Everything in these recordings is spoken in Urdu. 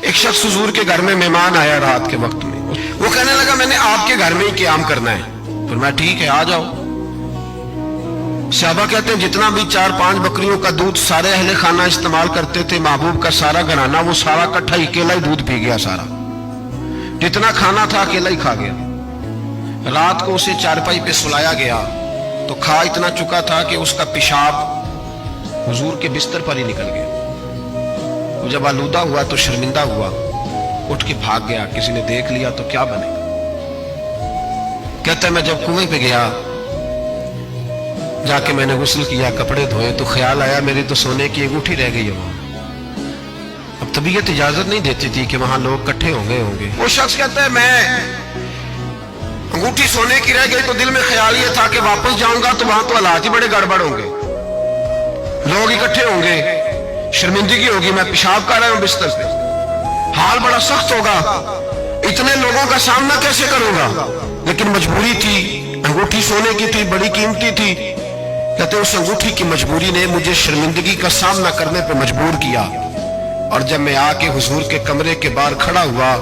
ایک شخص حضور کے گھر میں مہمان آیا رات کے وقت میں، وہ کہنے لگا میں نے آپ کے گھر میں ہی قیام کرنا ہے۔ فرمایا ٹھیک ہے آ جاؤ۔ صحابہ کہتے ہیں جتنا بھی 4-5 بکریوں کا دودھ سارے اہل خانہ استعمال کرتے تھے، محبوب کا سارا گھرانہ وہ سارا کٹھا اکیلا ہی دودھ پی گیا، سارا جتنا کھانا تھا اکیلا ہی کھا گیا۔ رات کو اسے چارپائی پہ سلایا گیا تو کھا اتنا چکا تھا کہ اس کا پیشاب حضور کے بستر پر ہی نکل گیا۔ وہ جب آلودہ ہوا تو شرمندہ ہوا، اٹھ کے بھاگ گیا، کسی نے دیکھ لیا تو کیا بنے گا۔ کہتا ہے میں جب کنویں پہ گیا، جا کے میں نے غسل کیا، کپڑے دھوئے تو خیال آیا میری تو سونے کی انگوٹھی رہ گئی ہے وہاں۔ اب طبیعت اجازت نہیں دیتی تھی کہ وہاں لوگ کٹھے ہوں گے۔ وہ شخص کہتا ہے میں انگوٹھی سونے کی رہ گئی تو دل میں خیال یہ تھا کہ واپس جاؤں گا تو وہاں تو حالات ہی بڑے گڑبڑ ہوں گے، لوگ اکٹھے ہوں گے، شرمندگی ہوگی، میں پیشاب کر رہا ہوں بستر پہ، حال بڑا سخت ہوگا، اتنے لوگوں کا سامنا کیسے کروں گا۔ لیکن مجبوری تھی، انگوٹھی سونے کی تھی، بڑی قیمتی تھی۔ کہتے اس انگوٹھی کی مجبوری نے مجھے شرمندگی کا سامنا کرنے پہ مجبور کیا، اور جب میں آ کے حضور کے کمرے کے باہر کھڑا ہوا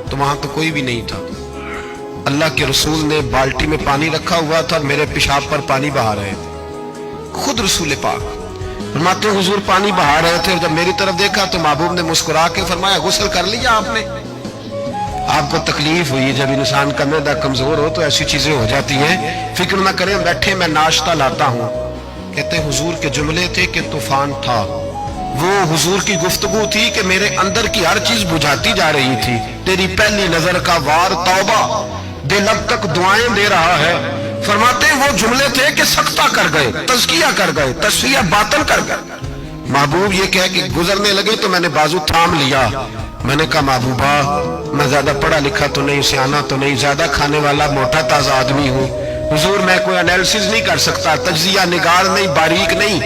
تو وہاں تو کوئی بھی نہیں تھا۔ اللہ کے رسول نے بالٹی میں پانی رکھا ہوا تھا اور میرے پیشاب پر پانی بہا رہے تھے۔ خود رسول پاک فرماتے ہیں حضور پانی بہا رہے تھے اور جب میری طرف دیکھا تو محبوب نے مسکرا کے فرمایا غسل کر لیا آپ نے؟ آپ کو تکلیف ہوئی، جب انسان کا معدہ کمزور ہو تو ایسی چیزیں ہو جاتی ہیں، فکر نہ کریں، بیٹھے میں ناشتہ لاتا ہوں۔ کہتے ہیں حضور کے جملے تھے کہ طوفان تھا، وہ حضور کی گفتگو تھی کہ میرے اندر کی ہر چیز بجھاتی جا رہی تھی۔ تیری پہلی نظر کا وار توبہ، دل اب تک دعائیں دے رہا ہے۔ فرماتے ہیں وہ جملے تھے کہ سختہ کر گئے، تزکیہ کر گئے، تصفیہ باطن کر گئے۔ محبوب یہ کہہ کہ گزرنے لگے تو میں نے بازو تھام لیا، میں نے کہا محبوبہ میں زیادہ پڑھا لکھا تو نہیں، سیانا تو نہیں، زیادہ کھانے والا موٹا تازہ آدمی ہوں، حضور میں کوئی انالیسز نہیں کر سکتا، تجزیہ نگار نہیں، باریک نہیں،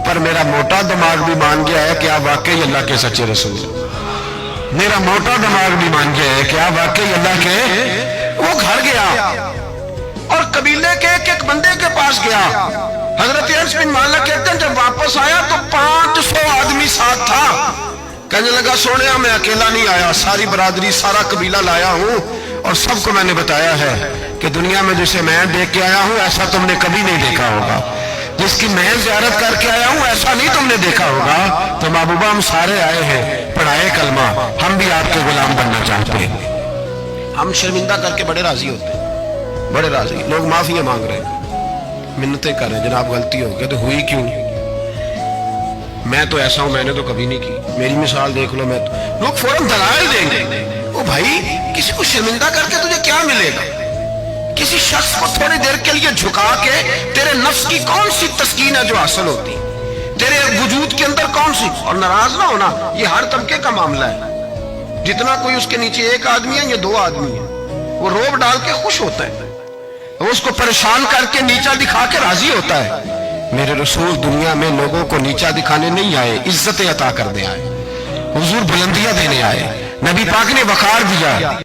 پر میرا موٹا دماغ بھی مان گیا ہے کہ آپ واقعی اللہ کے سچے رسول ہیں۔ میرا موٹا دماغ بھی مان گیا ہے کہ آپ واقعی اللہ کے۔ وہ گھر گیا اور قبیلے کے ایک بندے کے پاس گیا۔ حضرت انس بن مالک کہتے ہیں جب واپس آیا تو 500 آدمی ساتھ تھا۔ کہنے لگا سونیا میں اکیلا نہیں آیا، ساری برادری سارا قبیلہ لایا ہوں اور سب کو میں نے بتایا ہے کہ دنیا میں جسے میں دیکھ کے آیا ہوں ایسا تم نے کبھی نہیں دیکھا ہوگا، جس کی میں زیارت کر کے آیا ہوں ایسا نہیں تم نے دیکھا ہوگا۔ تو محبوبہ ہم سارے آئے ہیں، پڑھائے کلمہ، ہم بھی آپ کے غلام بننا چاہتے ہیں۔ ہم شرمندہ کر کے بڑے راضی ہوتے ہیں، بڑے راضی، لوگ معافیاں مانگ رہے ہیں، منتیں کر رہے ہیں جناب غلطی ہو گئی تو ہوئی کیوں، میں تو ایسا ہوں، میں نے تو کبھی نہیں کی، میری مثال دیکھ لو، میں تو لوگ فوراً دلائل دیں گے۔ او بھائی کسی کو شرمندہ کر کے تجھے کیا ملے گا؟ کسی شخص کو تھوڑی دیر کے لیے جھکا کے تیرے نفس کی کون سی تسکین ہے جو حاصل ہوتی، تیرے وجود کے اندر کون سی؟ اور ناراض نہ ہونا، یہ ہر طبقے کا معاملہ ہے، جتنا کوئی اس کے نیچے ایک آدمی ہے یا 2 آدمی ہے، وہ روب ڈال کے خوش ہوتا ہے، وہ اس کو پریشان کر کے نیچا دکھا کے راضی ہوتا ہے۔ میرے رسول دنیا میں لوگوں کو نیچا دکھانے نہیں آئے، عزت عطا کرنے آئے، حضور بلندیاں دینے آئے، نبی پاک نے وقار دیا۔